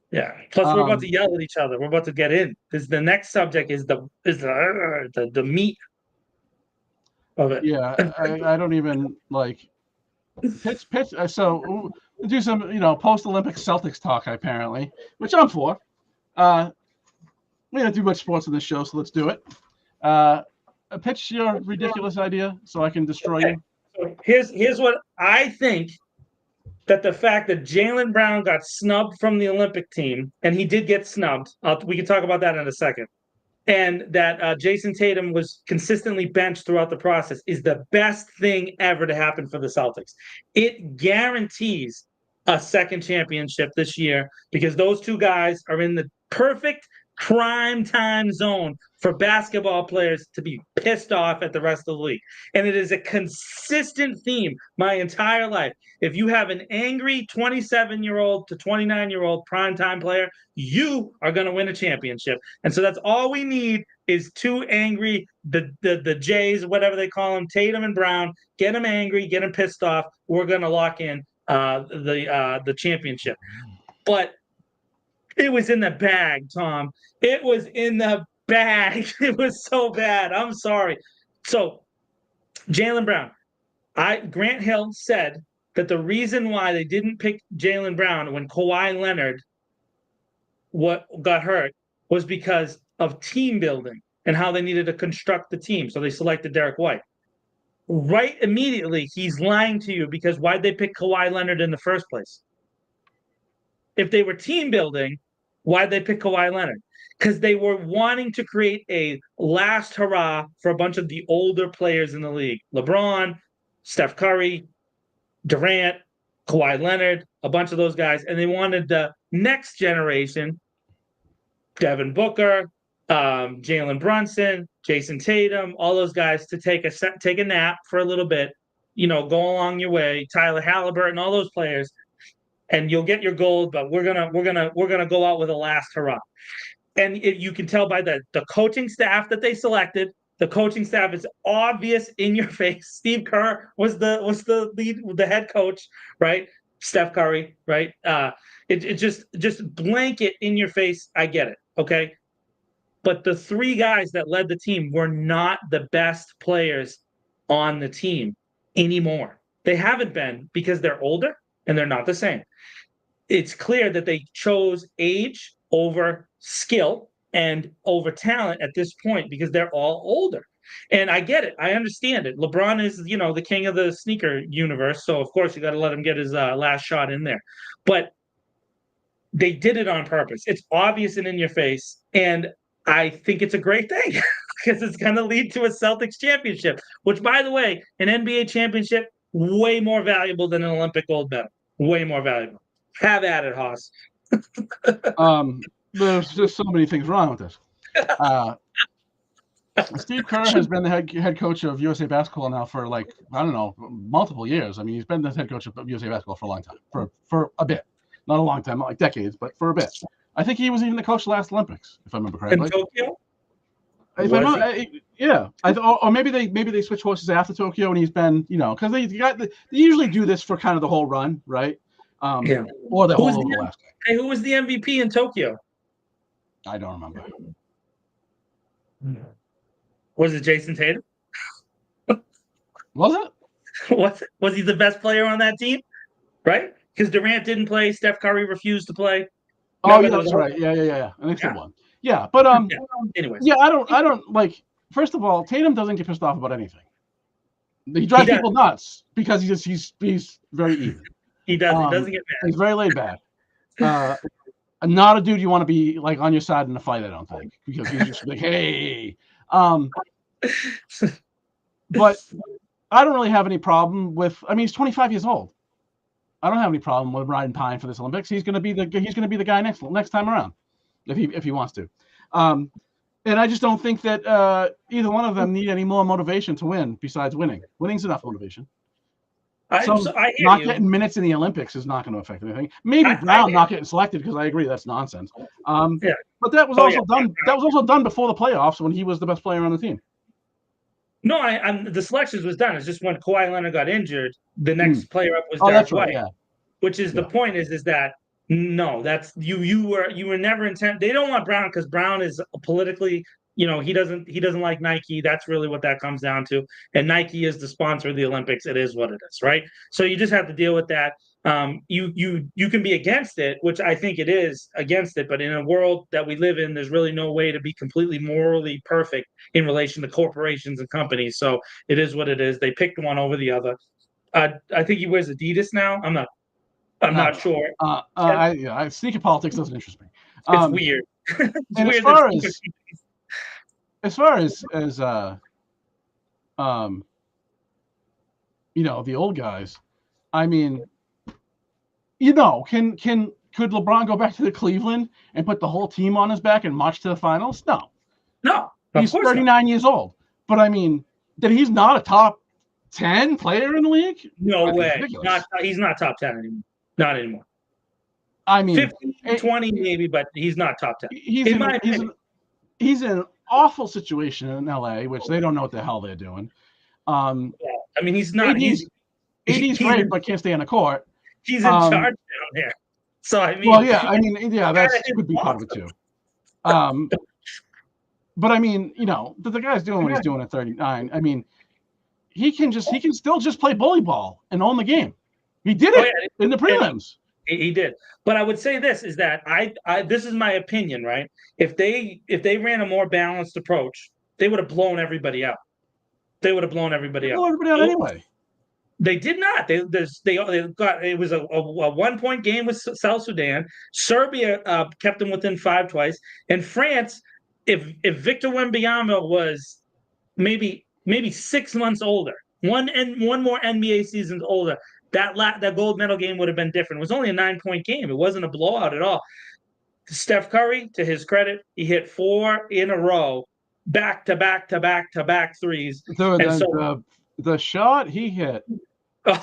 Yeah. Plus, we're about to Um, yell at each other. We're about to get in because the next subject is the meat of it. yeah, I don't even like pitch. So we'll do some post Olympic Celtics talk apparently, which I'm for. We don't do much sports in this show, so let's do it. Pitch your ridiculous idea so I can destroy Okay. you. here's what I think, that the fact that Jaylen Brown got snubbed from the Olympic team, and he did get snubbed. We can talk about that in a second. And that Jason Tatum was consistently benched throughout the process is the best thing ever to happen for the Celtics. It guarantees a second championship this year because those two guys are in the perfect prime time zone for basketball players to be pissed off at the rest of the league. And it is a consistent theme my entire life. If you have an angry 27-year-old to 29-year-old primetime player, you are going to win a championship. And so that's all we need is two angry, the Jays, whatever they call them, Tatum and Brown. Get them angry, get them pissed off. We're going to lock in the championship. But it was in the bag, Tom. It was in the bag. It was so bad. I'm sorry. So Jaylen Brown, Grant Hill said that the reason why they didn't pick Jaylen Brown when Kawhi Leonard got hurt was because of team building and how they needed to construct the team. So they selected Derek White. Right immediately, he's lying to you because why'd they pick Kawhi Leonard in the first place? If they were team building, why'd they pick Kawhi Leonard? Because they were wanting to create a last hurrah for a bunch of the older players in the league. LeBron, Steph Curry, Durant, Kawhi Leonard, a bunch of those guys. And they wanted the next generation, Devin Booker, Jalen Brunson, Jason Tatum, all those guys to take a nap for a little bit, go along your way, Tyler Halliburton, all those players, and you'll get your gold, but we're gonna go out with a last hurrah. And you can tell by the coaching staff that they selected. The coaching staff is obvious in your face. Steve Kerr was the head coach, right? Steph Curry, right? It just blanket in your face. I get it, okay. But the three guys that led the team were not the best players on the team anymore. They haven't been because they're older and they're not the same. It's clear that they chose age over skill and over talent at this point because they're all older. And I get it. I understand it. LeBron is, the king of the sneaker universe. So, of course, you got to let him get his last shot in there. But they did it on purpose. It's obvious and in your face. And I think it's a great thing because it's going to lead to a Celtics championship, which, by the way, an NBA championship, way more valuable than an Olympic gold medal. Way more valuable. Have at it, Haas. There's just so many things wrong with this. Steve Kerr has been the head coach of USA Basketball now for multiple years. I mean, he's been the head coach of USA Basketball for a long time, for a bit, not a long time, not like decades, but for a bit. I think he was even the coach last Olympics, if I remember correctly. In Tokyo? Or maybe they switch horses after Tokyo, and he's been, because they usually do this for kind of the whole run, right? Yeah. Or the whole last. Hey, who was the MVP in Tokyo? I don't remember. Was it Jason Tatum? Was it? Was he the best player on that team? Right? Because Durant didn't play. Steph Curry refused to play. Oh, yeah, that's right. Yeah. I think so one. Yeah, but anyways. Yeah, I don't like. First of all, Tatum doesn't get pissed off about anything. He drives people nuts because he's very even. He doesn't. He doesn't get mad. He's very laid back. Not a dude you want to be like on your side in a fight, I don't think, because he's just like, hey. But I don't really have any problem with. I mean, he's 25 years old. I don't have any problem with riding pine for this Olympics. He's going to be the guy next time around, if he wants to. And I just don't think that either one of them need any more motivation to win besides winning. Winning's enough motivation. Not getting minutes in the Olympics is not going to affect anything. Maybe Brown not getting selected because I agree that's nonsense. But that was done. That was also done before the playoffs when he was the best player on the team. No, the selections was done. It's just when Kawhi Leonard got injured, the next player up was Derek White. Yeah. Which is the point is that no, that's you were never intent. They don't want Brown because Brown is politically, he doesn't like Nike. That's really what that comes down to. And Nike is the sponsor of the Olympics. It is what it is, right? So you just have to deal with that. You can be against it, which I think it is against it, but in a world that we live in, there's really no way to be completely morally perfect in relation to corporations and companies. So it is what it is. They picked one over the other. I think he wears Adidas now. I'm not sure. Sneaker politics doesn't interest me. It's weird. It's And weird as far as the old guys, I mean, could LeBron go back to the Cleveland and put the whole team on his back and march to the finals? No. No, he's 39 years old. But I mean, that he's not a top 10 player in the league? No way. He's not top 10 anymore. Not anymore. I mean, 15, 20 maybe, but he's not top 10. He's in an awful situation in LA, which they don't know what the hell they're doing. I mean, he's not. AD's great, but can't stay on the court. He's in charge down there. So I mean, that could be part of it too. But I mean, the guy's doing what he's doing at 39. I mean, he can still just play bully ball and own the game. He did it in the prelims. He did. But I would say this is that this is my opinion, right? If they ran a more balanced approach, they would have blown everybody out. They would have blown everybody out. Anyway. They did not. They got it was a 1-point game with South Sudan. Serbia kept them within 5 twice, and France. If Victor Wembanyama was maybe 6 months older, one more NBA seasons older, that gold medal game would have been different. It was only a 9-point game. It wasn't a blowout at all. Steph Curry, to his credit, he hit 4 in a row, back to back threes. The shot he hit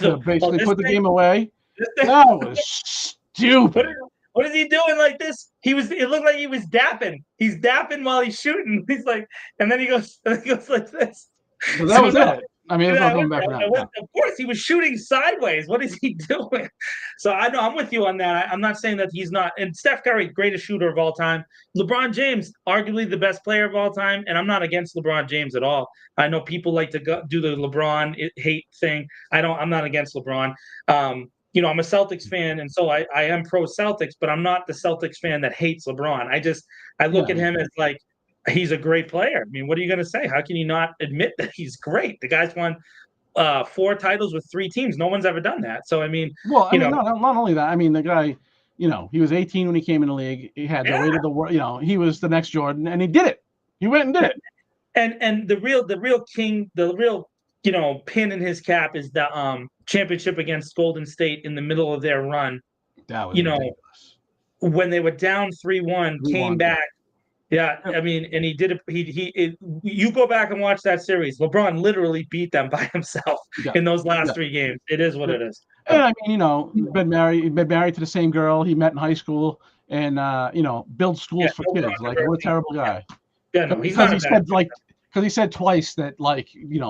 to basically put the game away, that was stupid. What is he doing like this? It looked like he was dapping. He's dapping while he's shooting. He's like, and then he goes like this. So that was it. I mean, it's not going back around. Of course, he was shooting sideways. What is he doing? So I know I'm with you on that. I'm not saying that he's not. And Steph Curry, greatest shooter of all time. LeBron James, arguably the best player of all time. And I'm not against LeBron James at all. I know people like to do the LeBron hate thing. I'm not against LeBron. I'm a Celtics fan, and so I am pro Celtics, but I'm not the Celtics fan that hates LeBron. I look at him as like, he's a great player. I mean, what are you going to say? How can you not admit that he's great? The guy's won 4 titles with 3 teams. No one's ever done that. So, I mean, not only that. I mean, the guy, he was 18 when he came in the league. He had the weight of the world. He was the next Jordan, and he did it. He went and did it. And the real king, the real pin in his cap is the championship against Golden State in the middle of their run. That was ridiculous. When they were down 3-1, came back. Yeah, I mean, and he did it. You go back and watch that series. LeBron literally beat them by himself in those last 3 games. It is what it is. And I mean, been married to the same girl he met in high school, and build schools for kids. Like, what a terrible guy. Yeah, no, he's not because he said twice that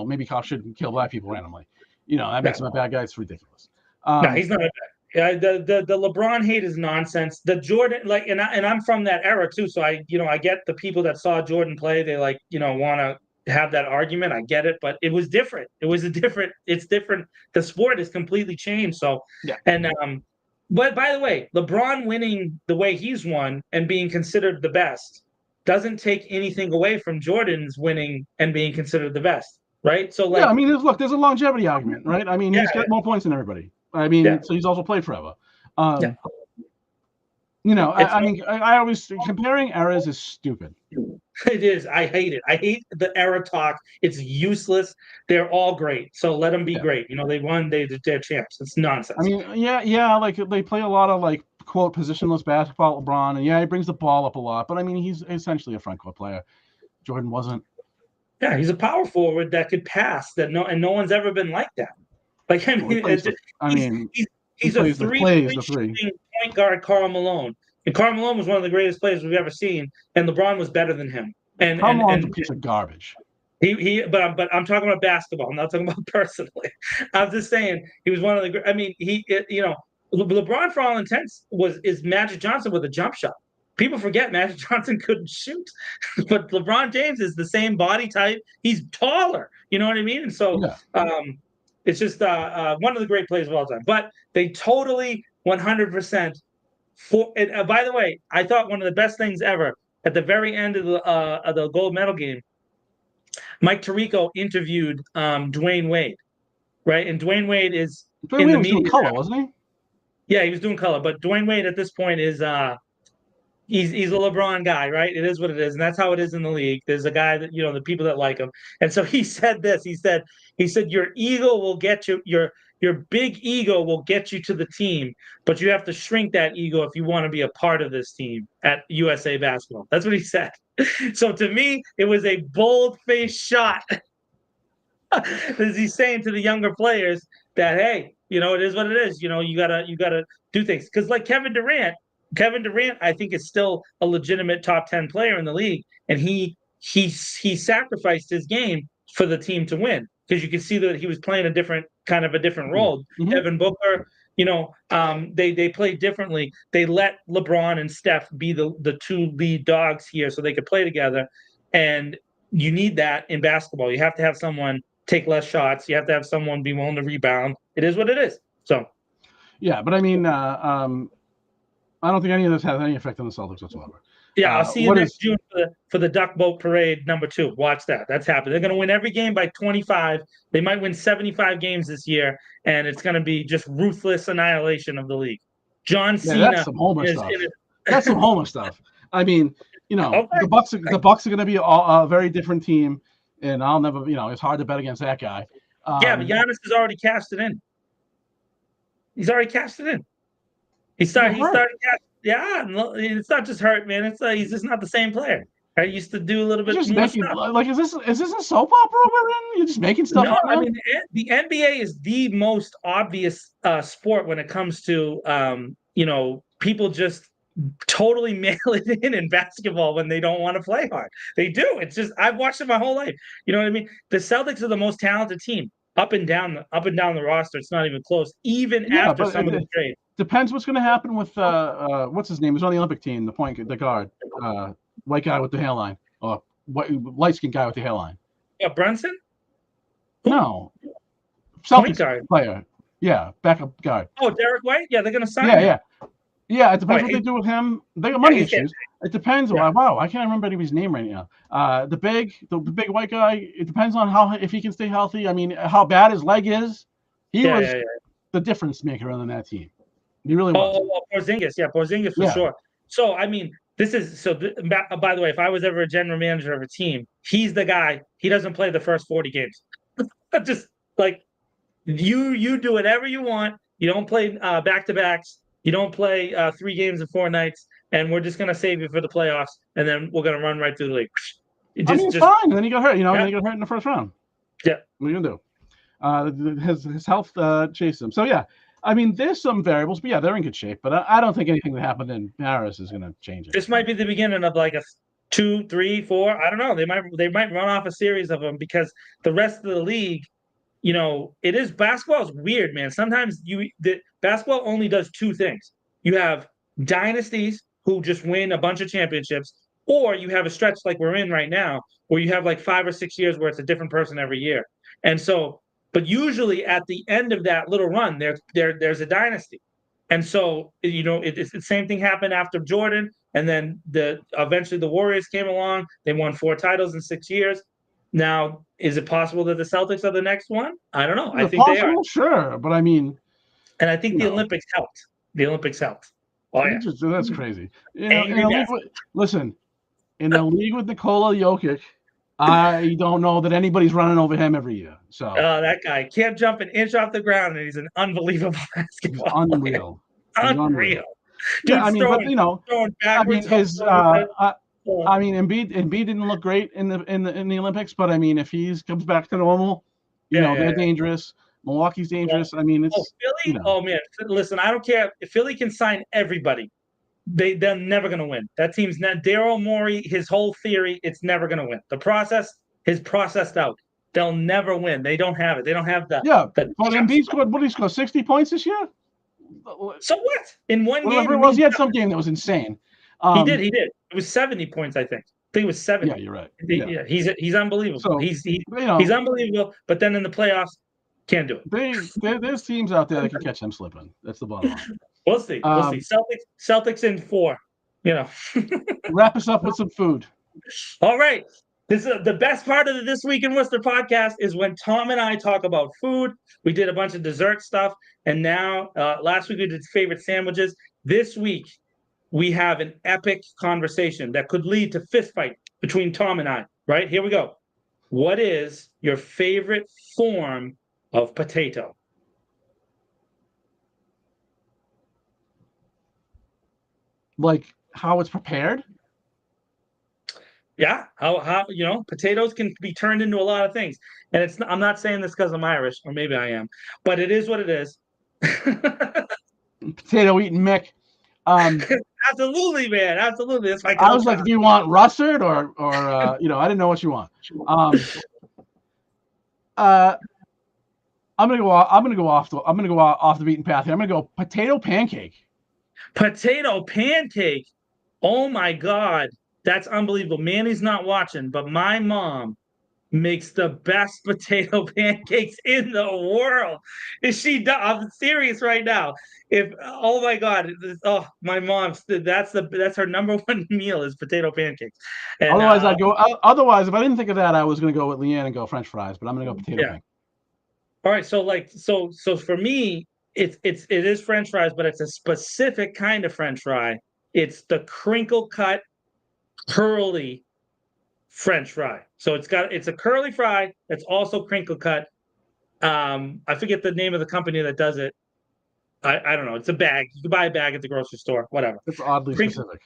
maybe cops shouldn't kill black people randomly. That makes him a bad guy. It's ridiculous. No, he's not a bad. Yeah, the LeBron hate is nonsense. The Jordan, and I'm from that era too, so I get the people that saw Jordan play. They want to have that argument. I get it, but it was different. It's different. The sport has completely changed. So but by the way, LeBron winning the way he's won and being considered the best doesn't take anything away from Jordan's winning and being considered the best, right? So I mean, there's a longevity argument, right? I mean, he's got more points than everybody. I mean, so he's also played forever. I always comparing eras is stupid. It is. I hate it. I hate the era talk. It's useless. They're all great, so let them be great. They won. They're champs. It's nonsense. I mean, like they play a lot of quote positionless basketball. LeBron, and he brings the ball up a lot, but I mean, he's essentially a front court player. Jordan wasn't. Yeah, he's a power forward that could pass. No one's ever been like that. Like, I mean, he's a three-point guard, Karl Malone, and Karl Malone was one of the greatest players we've ever seen, and LeBron was better than him. And Karl Malone's a piece of garbage. But I'm talking about basketball. I'm not talking about personally. I'm just saying he was one of the. I mean, LeBron for all intents is Magic Johnson with a jump shot. People forget Magic Johnson couldn't shoot, but LeBron James is the same body type. He's taller. You know what I mean? And so. It's just one of the great players of all time. But they totally 100% by the way, I thought one of the best things ever at the very end of the gold medal game, Mike Tirico interviewed Dwayne Wade. right? And Dwayne Wade is Dwayne in Wade the was doing media. color, wasn't he? Yeah, he was doing color, but Dwayne Wade at this point is he's a LeBron guy, right? It is what it is, and that's how it is in the league. There's a guy that the people that like him, and so he said this. He said your ego will get you your big ego will get you to the team, but you have to shrink that ego if you want to be a part of this team at USA Basketball. That's what he said. So to me, it was a bold-faced shot. As he's saying to the younger players that, hey, it is what it is. You gotta do things because like Kevin Durant, I think is still a legitimate top 10 player in the league, and he sacrificed his game for the team to win because you can see that he was playing a different role. Mm-hmm. Devin Booker, they played differently. They let LeBron and Steph be the two lead dogs here so they could play together, and you need that in basketball. You have to have someone take less shots. You have to have someone be willing to rebound. It is what it is. So, yeah, but I mean, I don't think any of this has any effect on the Celtics whatsoever. yeah, I'll see you next June for the Duck Boat Parade #2. Watch that. That's happening. They're going to win every game by 25. They might win 75 games this year, and it's going to be just ruthless annihilation of the league. John Cena. That's some Homer stuff. That's some Homer stuff. I mean, okay. the Bucks are going to be a very different team, and I'll never, it's hard to bet against that guy. Yeah, but Giannis has already cashed it in. He's already cashed it in. He started. Yeah, it's not just hurt, man. It's he's just not the same player. I used to do a little bit more stuff. Like, is this a soap opera we're in? You're just making stuff up now? I mean, the NBA is the most obvious sport when it comes to people just totally mail it in basketball when they don't want to play hard. They do. It's just I've watched it my whole life. You know what I mean? The Celtics are the most talented team up and down the roster. It's not even close. Even after some of the trades. Depends what's going to happen with what's his name? He's on the Olympic team. The guard, white guy with the hairline, or light-skinned guy with the hairline. Yeah, Brunson. No, Celtics player. Yeah, backup guard. Oh, Derek White. Yeah, they're going to sign him. Yeah. It depends what they do with him. They got money issues. It depends. Yeah. Wow, I can't remember anybody's name right now. The big white guy. It depends on if he can stay healthy. I mean, how bad his leg is. He was the difference maker on that team. He really was. Oh, Porzingis for sure. So I mean, by the way, if I was ever a general manager of a team, he's the guy. He doesn't play the first 40 games. Just like you do whatever you want. You don't play back-to-backs. You don't play 3 games in 4 nights, and we're just gonna save you for the playoffs, and then we're gonna run right through the league. It's fine. And then he got hurt. And then he got hurt in the first round. Yeah. What are you gonna do? His health chased him. So yeah. I mean, there's some variables, but they're in good shape. But I don't think anything that happened in Paris is going to change it. This might be the beginning of like a 2, 3, 4. I don't know. They might run off a series of them because the rest of the league, it is basketball is weird, man. Sometimes basketball only does 2 things. You have dynasties who just win a bunch of championships, or you have a stretch like we're in right now where you have like 5 or 6 years where it's a different person every year, and so. But usually at the end of that little run, there's a dynasty. And so, it's the same thing happened after Jordan. And then eventually the Warriors came along. They won 4 titles in 6 years. Now, is it possible that the Celtics are the next one? I don't know. I think they are. Sure. But I mean. And I think the Olympics helped. Oh, yeah. That's crazy. Listen, in the league with Nikola Jokic, I don't know that anybody's running over him every year. So that guy can't jump an inch off the ground, and he's an unbelievable basketball player. Unreal. Dude, throwing backwards. Embiid didn't look great in the Olympics, but I mean, if he comes back to normal, they're dangerous. Milwaukee's dangerous. I mean, it's Philly. Oh man, listen, I don't care if Philly can sign everybody. They're never going to win. That team's not. Daryl Morey, his whole theory, it's never going to win. The process is processed out. They'll never win. They don't have it. They don't have the. Yeah, but Embiid scored. What did he score? 60 points this year. So what? In one game, it was, he had some game that was insane. He did. It was 70 points, I think. I think it was 70. Yeah, you're right. He's unbelievable. So, he's unbelievable. But then in the playoffs, can't do it. There's teams out there that can catch him slipping. That's the bottom line. We'll see. Celtics in 4. Wrap us up with some food. All right. This is the best part of the This Week in Worcester podcast is when Tom and I talk about food. We did a bunch of dessert stuff, and now last week we did favorite sandwiches. This week we have an epic conversation that could lead to fist fight between Tom and I. Right, here we go. What is your favorite form of potato? Like how it's prepared? Yeah, how potatoes can be turned into a lot of things, and I'm not saying this because I'm Irish, or maybe I am, but it is what it is. Potato eating Mick. Absolutely, man, absolutely. That's my I was culture. like, do you want russet or I didn't know what you want. I'm gonna go off the beaten path here. I'm gonna go potato pancake. Potato pancake. Oh my God, that's unbelievable. Manny's not watching, but my mom makes the best potato pancakes in the world. Is she done? I'm serious right now. If oh my God, oh my mom, that's her number one meal is potato pancakes. And Otherwise, I'd go. Otherwise, if I didn't think of that, I was gonna go with Leanne and go French fries. But I'm gonna go potato yeah. pancake. All right, so for me, it is French fries, but it's a specific kind of French fry. It's the crinkle cut, curly French fry. So it's a curly fry that's also crinkle cut. I forget the name of the company that does it. I don't know. It's a bag. You can buy a bag at the grocery store, whatever. It's oddly specific.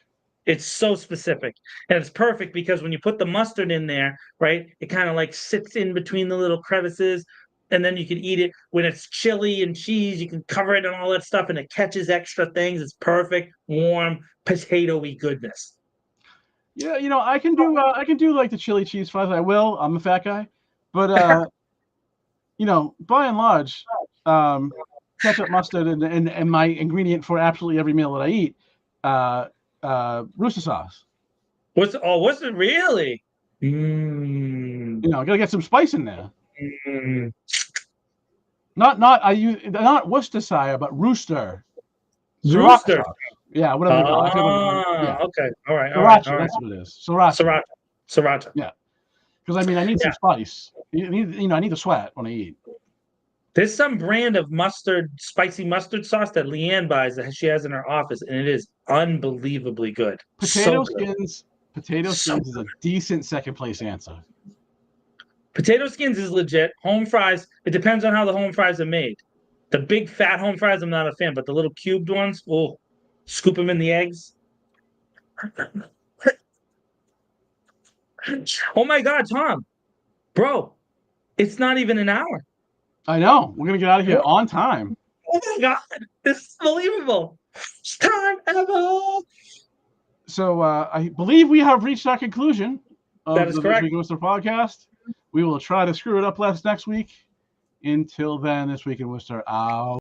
It's so specific. And it's perfect because when you put the mustard in there, right, it kind of like sits in between the little crevices. And then you can eat it when it's chili and cheese. You can cover it and all that stuff, and it catches extra things. It's perfect, warm, potatoy goodness. Yeah, I can do like the chili cheese fries. I will. I'm a fat guy, but by and large, ketchup, mustard, and my ingredient for absolutely every meal that I eat, Worcester sauce. What's it really? Mm. Gotta get some spice in there. Mm. Not Worcestershire, but Rooster. Rooster. Yeah, whatever you call it. Yeah. Okay. All right. Sriracha, that's what it is. Sriracha. Sriracha. Yeah. Because I need some spice. I need the sweat when I eat. There's some brand of spicy mustard sauce that Leanne buys that she has in her office, and it is unbelievably good. Potato skins is a decent second place answer. Potato skins is legit. Home fries, it depends on how the home fries are made. The big fat home fries, I'm not a fan, but the little cubed ones, scoop them in the eggs. Oh my God, Tom, bro, it's not even an hour. I know. We're gonna get out of here on time. Oh my God, this is unbelievable. It's time ever. So I believe we have reached our conclusion of That is the correct. This Week in Worcester podcast. We will try to screw it up less next week. Until then, This Week in Worcester out.